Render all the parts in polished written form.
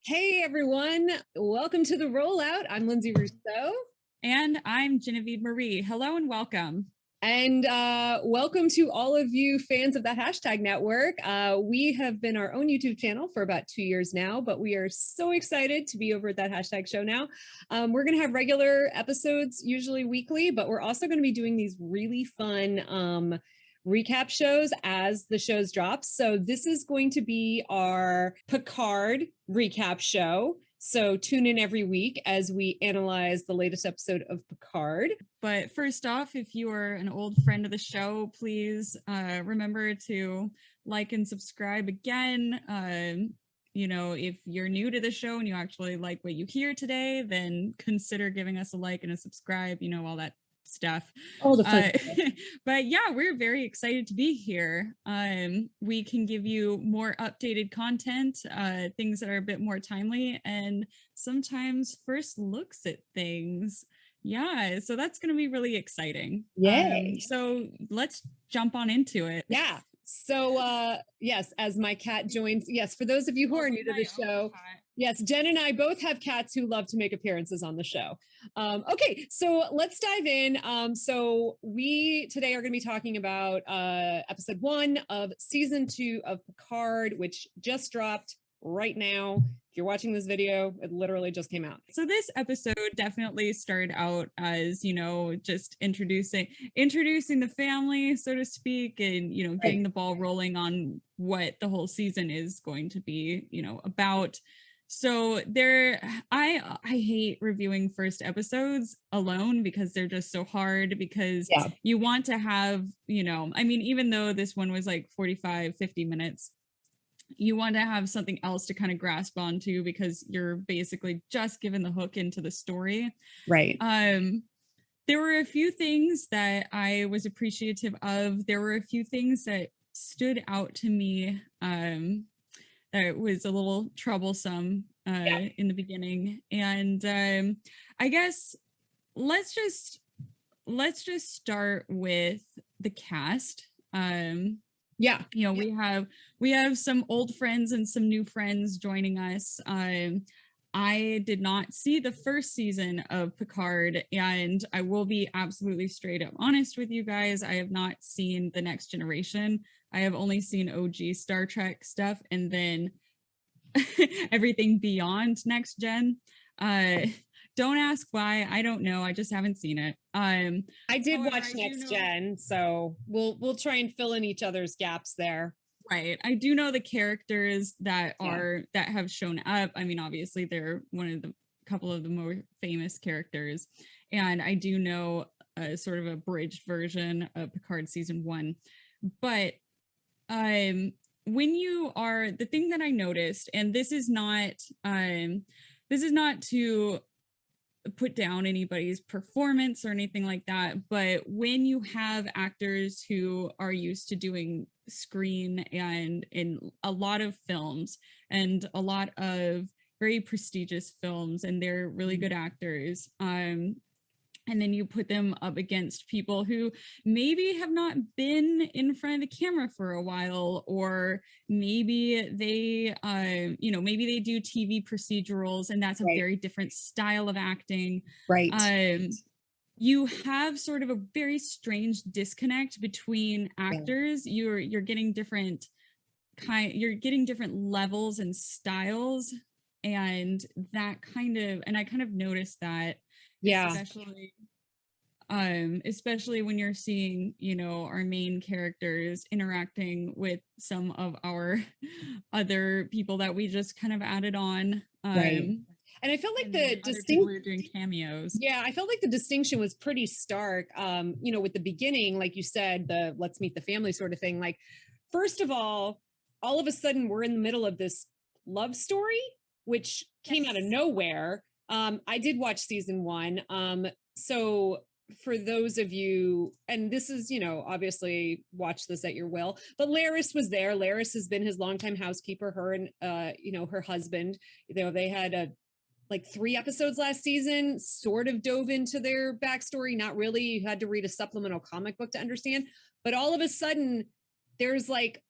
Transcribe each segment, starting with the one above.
Hey everyone, welcome to the rollout. I'm Lindsay Rousseau. And I'm Genevieve Marie. Hello and welcome. And welcome to all of you fans of that hashtag network. We have been our own YouTube channel for about 2 years now, but we are so excited to be over at that hashtag show now. We're going to have regular episodes, usually weekly, but we're also going to be doing these really fun recap shows as the shows drop. So this is going to be our Picard recap show. So tune in every week as we analyze the latest episode of Picard. But first off, if you are an old friend of the show, please remember to like and subscribe again. If you're new to the show and you actually like what you hear today, then consider giving us a like and a subscribe, all that stuff. All the fun. But yeah, we're very excited to be here. We can give you more updated content, things that are a bit more timely, and sometimes first looks at things. Yeah, so that's going to be really exciting. Yay. So let's jump on into it. Yeah. So yes, as my cat joins, yes, for those of you who are new to the show, yes, Jen and I both have cats who love to make appearances on the show. Okay, so let's dive in. So we today are going to be talking about episode 1 of season 2 of Picard, which just dropped right now. If you're watching this video, it literally just came out. So this episode definitely started out as, just introducing the family, so to speak, and, getting the ball rolling on what the whole season is going to be, about. So I hate reviewing first episodes alone because they're just so hard, because you want to have, even though this one was like 45, 50 minutes, you want to have something else to kind of grasp onto because you're basically just given the hook into the story. Right. There were a few things that I was appreciative of. There were a few things that stood out to me that was a little troublesome in the beginning. And I guess let's just start with the cast. We have some old friends and some new friends joining us. I did not see the first season of Picard, and I will be absolutely straight up honest with you guys. I have not seen The Next Generation. I have only seen OG Star Trek stuff, and then everything beyond Next Gen. Don't ask why. I don't know. I just haven't seen it. I did watch Next Gen, so we'll try and fill in each other's gaps there. Right. I do know the characters that have shown up. I mean, obviously they're one of the couple of the more famous characters, and I do know a sort of abridged version of Picard season 1. But when you are, the thing that I noticed, and this is not to put down anybody's performance or anything like that, but when you have actors who are used to doing screen and in a lot of films and a lot of very prestigious films, and they're really good actors, and then you put them up against people who maybe have not been in front of the camera for a while, or maybe they, maybe they do TV procedurals, and that's a very different style of acting. Right. You have sort of a very strange disconnect between actors. You're getting different levels and styles, and that and I kind of noticed that. Especially when you're seeing, our main characters interacting with some of our other people that we just kind of added on. And I felt like the distinction doing cameos. Yeah, I felt like the distinction was pretty stark. With the beginning, like you said, the let's meet the family sort of thing. Like, first of all of a sudden we're in the middle of this love story, which came out of nowhere. I did watch season 1. So for those of you, and this is, obviously watch this at your will, but Laris was there. Laris has been his longtime housekeeper, her and, her husband, they had like 3 episodes last season, sort of dove into their backstory. Not really. You had to read a supplemental comic book to understand, but all of a sudden there's like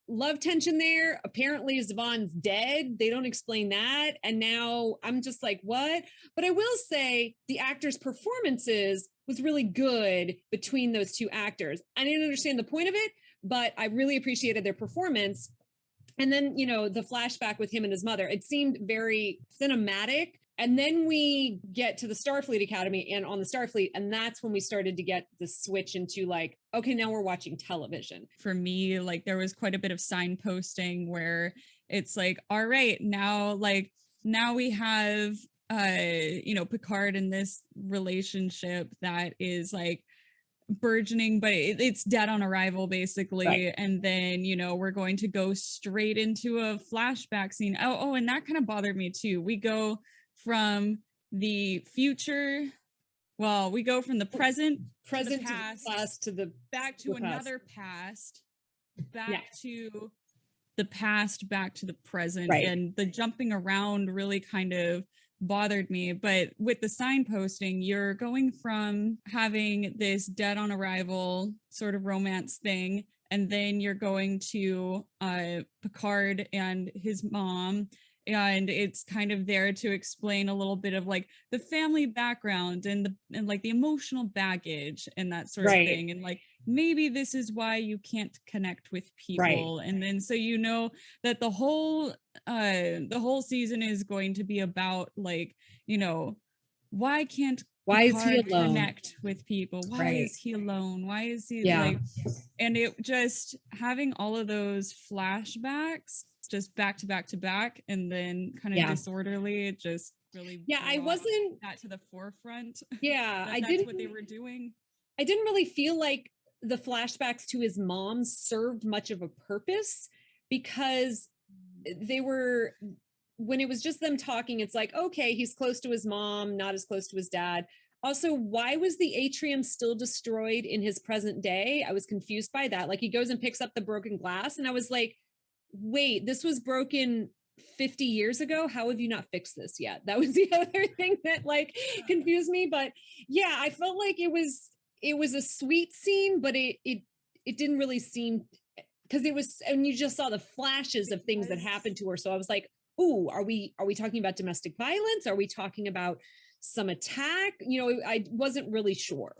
love tension there. Apparently Zavon's dead. They don't explain that. And now I'm just like, what? But I will say the actors' performances was really good between those two actors. I didn't understand the point of it, but I really appreciated their performance. And then, you know, the flashback with him and his mother, it seemed very cinematic. And then we get to the Starfleet Academy and on the Starfleet, and that's when we started to get the switch into like, okay, now we're watching television. For me, like there was quite a bit of signposting where it's like, all right, now we have you know, Picard in this relationship that is like burgeoning, but it's dead on arrival basically. Right. And then, you know, we're going to go straight into a flashback scene. Oh, and that kind of bothered me too. We go from the future, well, we go from the present to the past, to the back to another past, back to the past, back to the present. Right. And the jumping around really kind of bothered me. But with the signposting, you're going from having this dead on arrival sort of romance thing, and then you're going to Picard and his mom, and it's kind of there to explain a little bit of like the family background and like the emotional baggage and that sort of thing, and like maybe this is why you can't connect with people. And then so you know that the whole season is going to be about like, you know, why is he alone? Connect with people? Why is he alone? Why is he like, and it just having all of those flashbacks just back to back to back, and then kind of disorderly, it just really I wasn't that to the forefront. That's what they were doing. I didn't really feel like the flashbacks to his mom served much of a purpose, because they were, when it was just them talking, it's like, okay, he's close to his mom, not as close to his dad. Also, why was the atrium still destroyed in his present day? I was confused by that. Like he goes and picks up the broken glass, and I was like, wait, this was broken 50 years ago. How have you not fixed this yet? That was the other thing that like confused me. But yeah, I felt like it was a sweet scene, but it didn't really seem, because it was, and you just saw the flashes of things that happened to her. So I was like, ooh, are we talking about domestic violence? Are we talking about some attack? You know, I wasn't really sure,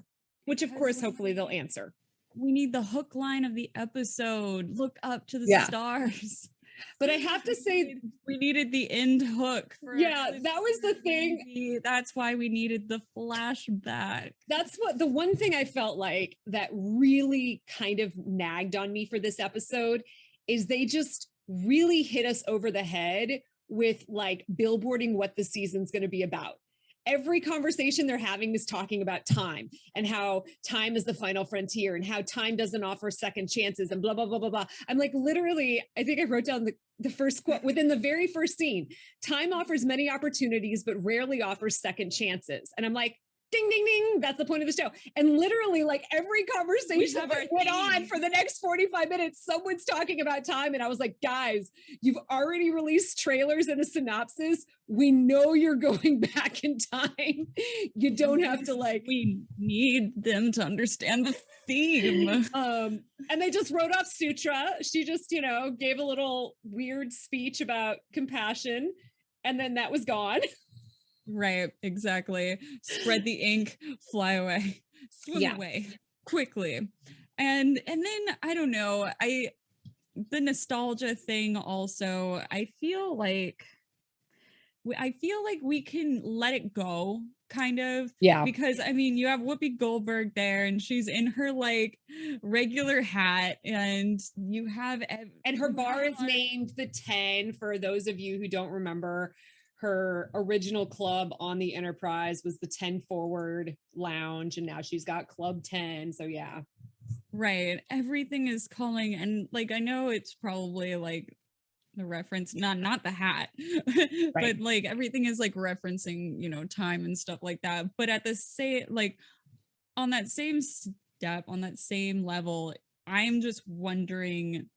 which of course, hopefully they'll answer. We need the hook line of the episode. Look up to the stars. But I have to say, we needed the end hook. That was the thing. That's why we needed the flashback. That's what the one thing I felt like that really kind of nagged on me for this episode is they just really hit us over the head with like billboarding what the season's going to be about. Every conversation they're having is talking about time and how time is the final frontier and how time doesn't offer second chances and blah, blah, blah, blah, blah. I'm like, literally, I think I wrote down the first quote within the very first scene. Time offers many opportunities, but rarely offers second chances. And I'm like, ding, ding, ding. That's the point of the show. And literally like every conversation that went on for the next 45 minutes, someone's talking about time. And I was like, guys, you've already released trailers and a synopsis. We know you're going back in time. You don't have to like, we need them to understand the theme. And they just wrote off Sutra. She just, you know, gave a little weird speech about compassion. And then that was gone. Right, exactly. Spread the ink, fly away, swim away quickly. And then I don't know, the nostalgia thing also, I feel like we can let it go, kind of. Yeah. Because I mean, you have Whoopi Goldberg there, and she's in her like regular hat, and you have and her bar is named the 10 for those of you who don't remember. Her original club on the Enterprise was the 10 Forward Lounge, and now she's got Club 10. So yeah. Right. Everything is calling, and like I know it's probably like the reference, not the hat, but like everything is like referencing, you know, time and stuff like that. But at the same, like on that same step, on that same level, I'm just wondering,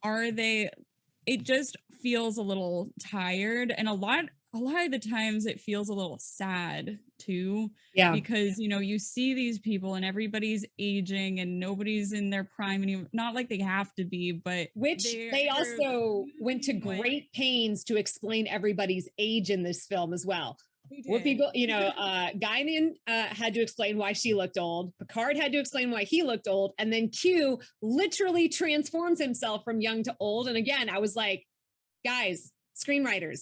it just feels a little tired, and a lot a lot of the times it feels a little sad too, Yeah. because you see these people and everybody's aging and nobody's in their prime anymore. Not like they have to be, but Which they also went to great pains to explain everybody's age in this film as well. Where people, Guinan had to explain why she looked old. Picard had to explain why he looked old. And then Q literally transforms himself from young to old. And again, I was like, guys, screenwriters,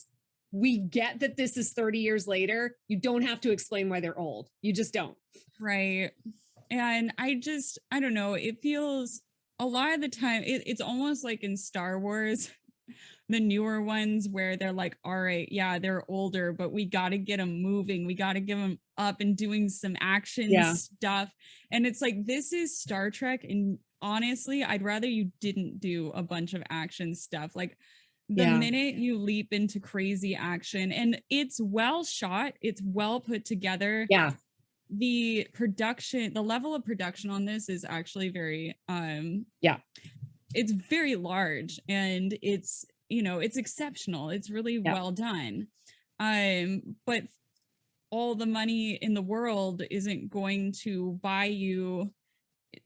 we get that this is 30 years later. You don't have to explain why they're old. You just don't. Right. And I don't know. It feels a lot of the time, it's almost like in Star Wars, the newer ones where they're like, all right, yeah, they're older, but we got to get them moving. We got to get them up and doing some action stuff. And it's like, this is Star Trek. And honestly, I'd rather you didn't do a bunch of action stuff. Like, the minute you leap into crazy action, and it's well shot, it's well put together. Yeah. The level of production on this is actually very, it's very large, and it's exceptional. It's really well done. But all the money in the world isn't going to buy you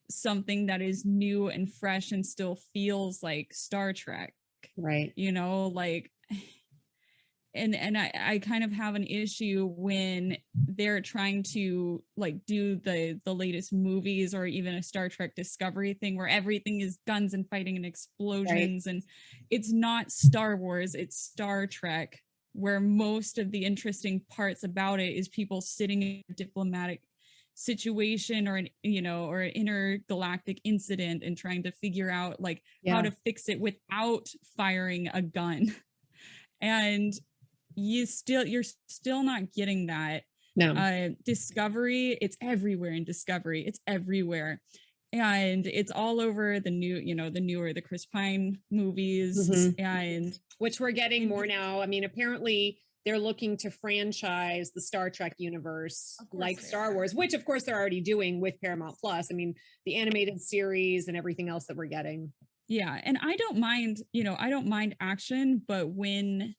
something that is new and fresh and still feels like Star Trek. Right. And I kind of have an issue when they're trying to like do the latest movies or even a Star Trek Discovery thing where everything is guns and fighting and explosions, and it's not Star Wars, it's Star Trek, where most of the interesting parts about it is people sitting in a diplomatic situation or an intergalactic incident and trying to figure out like how to fix it without firing a gun. And you're still not getting that. No. Discovery, it's everywhere in Discovery. It's everywhere. And it's all over the newer Chris Pine movies, and which we're getting more now. I mean, apparently they're looking to franchise the Star Trek universe like Star Wars, which of course they're already doing with Paramount Plus. I mean, the animated series and everything else that we're getting. Yeah. And I don't mind action, but when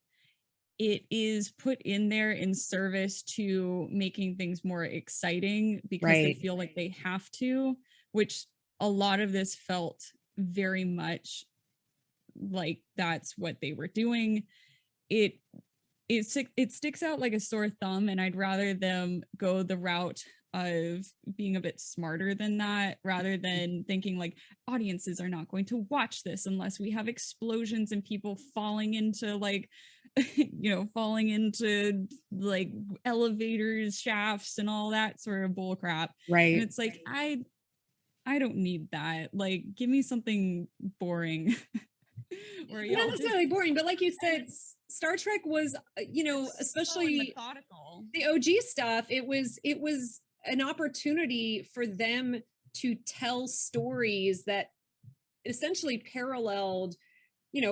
it is put in there in service to making things more exciting because they feel like they have to, which a lot of this felt very much like that's what they were doing. It sticks out like a sore thumb, and I'd rather them go the route of being a bit smarter than that, rather than thinking like audiences are not going to watch this unless we have explosions and people falling into like falling into like elevators, shafts, and all that sort of bull crap. Right. And it's like, I don't need that. Like, give me something boring. Not necessarily boring, but like you said, Star Trek was, especially the OG stuff. It was an opportunity for them to tell stories that essentially paralleled,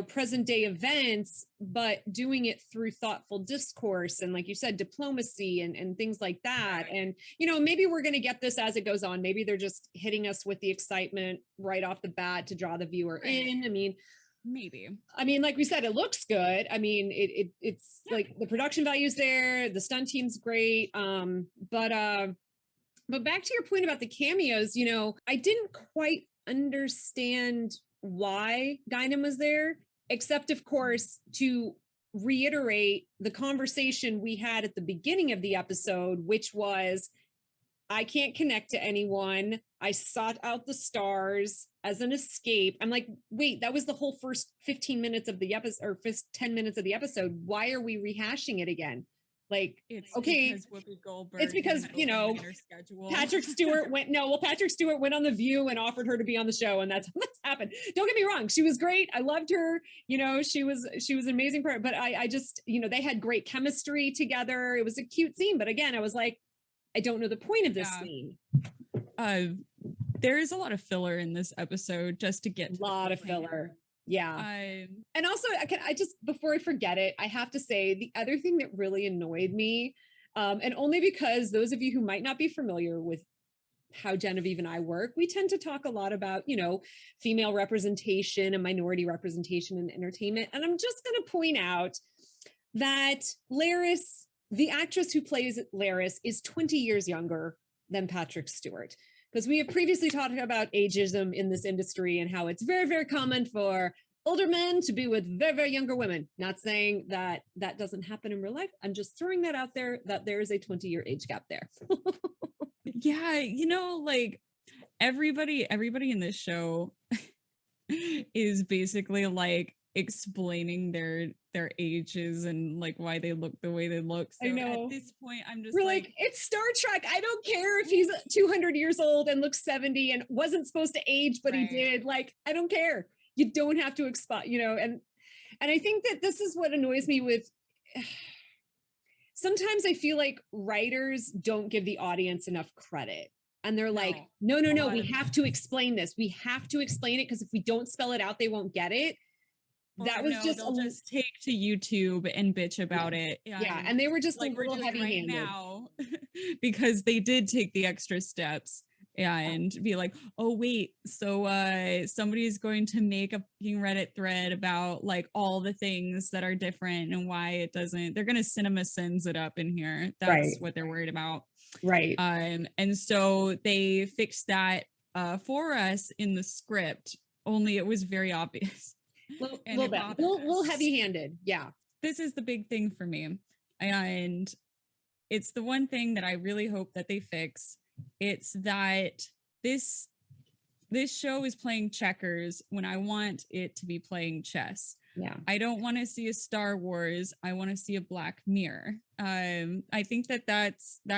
present day events, but doing it through thoughtful discourse and, like you said, diplomacy and things like that. And, maybe we're going to get this as it goes on. Maybe they're just hitting us with the excitement right off the bat to draw the viewer in. I mean, maybe. I mean, like we said, it looks good. I mean, it's like the production value's there. The stunt team's great. But back to your point about the cameos, I didn't quite understand why Guinan was there, except of course to reiterate the conversation we had at the beginning of the episode, which was, I can't connect to anyone. I sought out the stars as an escape. I'm like, wait, that was the whole first 15 minutes of the episode, or first 10 minutes of the episode. Why are we rehashing it again? Like, it's okay, it's because, Patrick Stewart Patrick Stewart went on The View and offered her to be on the show, and that's what's happened. Don't get me wrong, she was great. I loved her. She was an amazing part, but I just, they had great chemistry together. It was a cute scene, but again, I was like, I don't know the point of this scene. There is a lot of filler in this episode just to get a lot of filler. Yeah. And also, I just, before I forget it, I have to say the other thing that really annoyed me, and only because those of you who might not be familiar with how Genevieve and I work, we tend to talk a lot about, female representation and minority representation in entertainment. And I'm just going to point out, that Laris, the actress who plays Laris, is 20 years younger than Patrick Stewart. Because we have previously talked about ageism in this industry and how it's very, very common for older men to be with very, very younger women. Not saying that that doesn't happen in real life. I'm just throwing that out there, that there is a 20-year age gap there. Yeah, you know, like everybody in this show is basically like explaining their ages and like why they look the way they look. So I know. at this point, I'm just We're like, it's Star Trek. I don't care if he's 200 years old and looks 70 and wasn't supposed to age, but he did. Like, I don't care. You don't have to expect, you know, and I think that this is what annoys me with. Sometimes I feel like writers don't give the audience enough credit. And they're like, no, we have to explain this. We have to explain it because if we don't spell it out, they won't get it. That was just they'll just take to YouTube and bitch about it. Yeah, and they were just like a little heavy-handed now because they did take the extra steps and be like, oh wait, so somebody's going to make a fucking Reddit thread about like all the things that are different and why it doesn't. They're gonna cinema sins it up in here. That's what they're worried about. Right. And so they fixed that for us in the script, only it was very obvious. A little heavy-handed. Yeah. This is the big thing for me. And it's the one thing that I really hope that they fix. It's that this show is playing checkers when I want it to be playing chess. Yeah. I don't want to see a Star Wars. I want to see a Black Mirror. I think that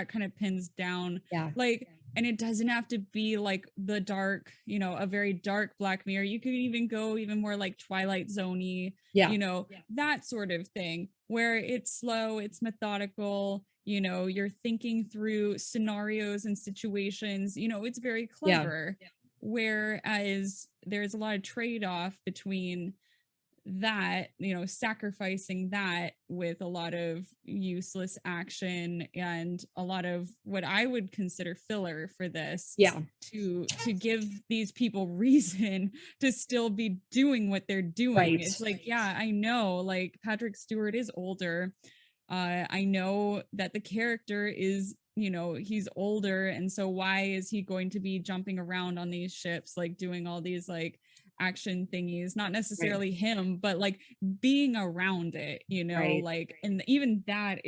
kind of pins down like, and it doesn't have to be like the dark, you know, a very dark Black Mirror. You could even go even more like Twilight Zone-y, you know, that sort of thing where it's slow, it's methodical, you know, you're thinking through scenarios and situations, you know, it's very clever. Whereas there's a lot of trade-off between that, you know, sacrificing that with a lot of useless action and a lot of what I would consider filler for this to give these people reason to still be doing what they're doing. It's like, yeah, I know like Patrick Stewart is older. I know that the character is, you know, he's older, and so why is he going to be jumping around on these ships like doing all these like action thingies? Not necessarily him, but like being around it, you know, like, and even that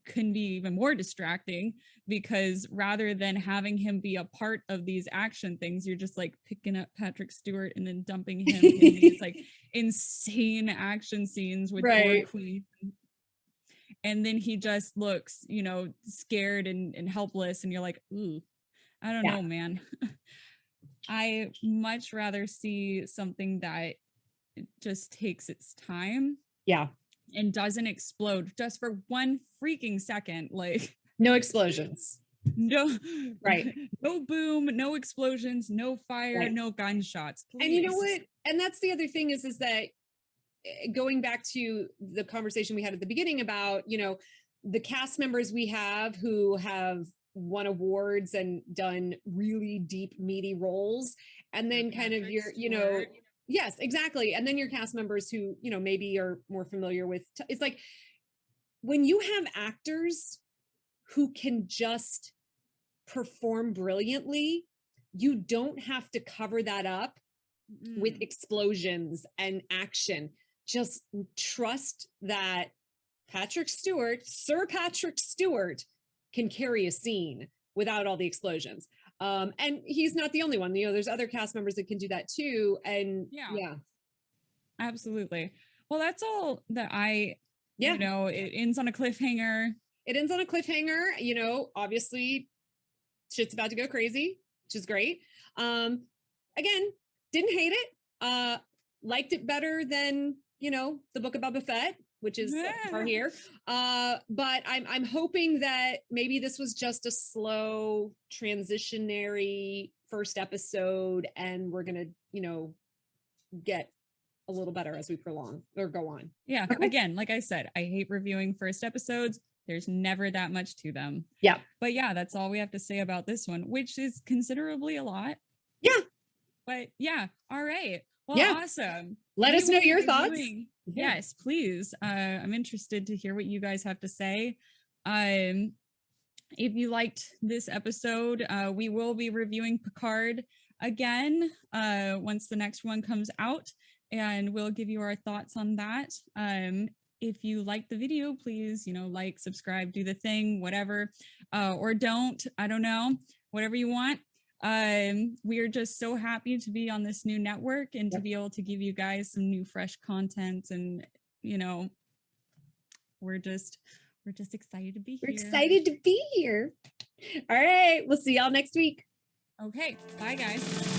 can be even more distracting because rather than having him be a part of these action things, you're just like picking up Patrick Stewart and then dumping him in these like insane action scenes with War Queen. And then he just looks, you know, scared and helpless, and you're like, ooh, I don't know, man. I much rather see something that just takes its time. And doesn't explode just for one freaking second. Like no explosions. No, no boom, no explosions, no fire, no gunshots. Please. And you know what? And that's the other thing is that going back to the conversation we had at the beginning about, you know, the cast members we have who have won awards and done really deep, meaty roles. And then kind of your, you know, yes, exactly. And then your cast members who, you know, maybe are more familiar with, it's like when you have actors who can just perform brilliantly, you don't have to cover that up with explosions and action. Just trust that Patrick Stewart, Sir Patrick Stewart, can carry a scene without all the explosions. And he's not the only one. You know, there's other cast members that can do that too. And absolutely. Well, that's all that you know, it ends on a cliffhanger. It ends on a cliffhanger. You know, obviously shit's about to go crazy, which is great. Again, didn't hate it. Liked it better than, you know, the Book of Boba Fett, which is far here. But I'm hoping that maybe this was just a slow transitionary first episode, and we're gonna, you know, get a little better as we prolong or go on. Yeah. Again, like I said, I hate reviewing first episodes. There's never that much to them. Yeah. But yeah, that's all we have to say about this one, which is considerably a lot. Yeah. But yeah. All right. Well, yeah, awesome. let us know your thoughts. Yes, please. I'm interested to hear what you guys have to say. If you liked this episode, we will be reviewing Picard again once the next one comes out, and we'll give you our thoughts on that. If you like the video, please, like, subscribe, do the thing, whatever, or don't, I don't know, whatever you want. We are just so happy to be on this new network and to be able to give you guys some new fresh content, and we're just excited to be here. We're excited to be here. All right, we'll see y'all next week. Okay, bye guys.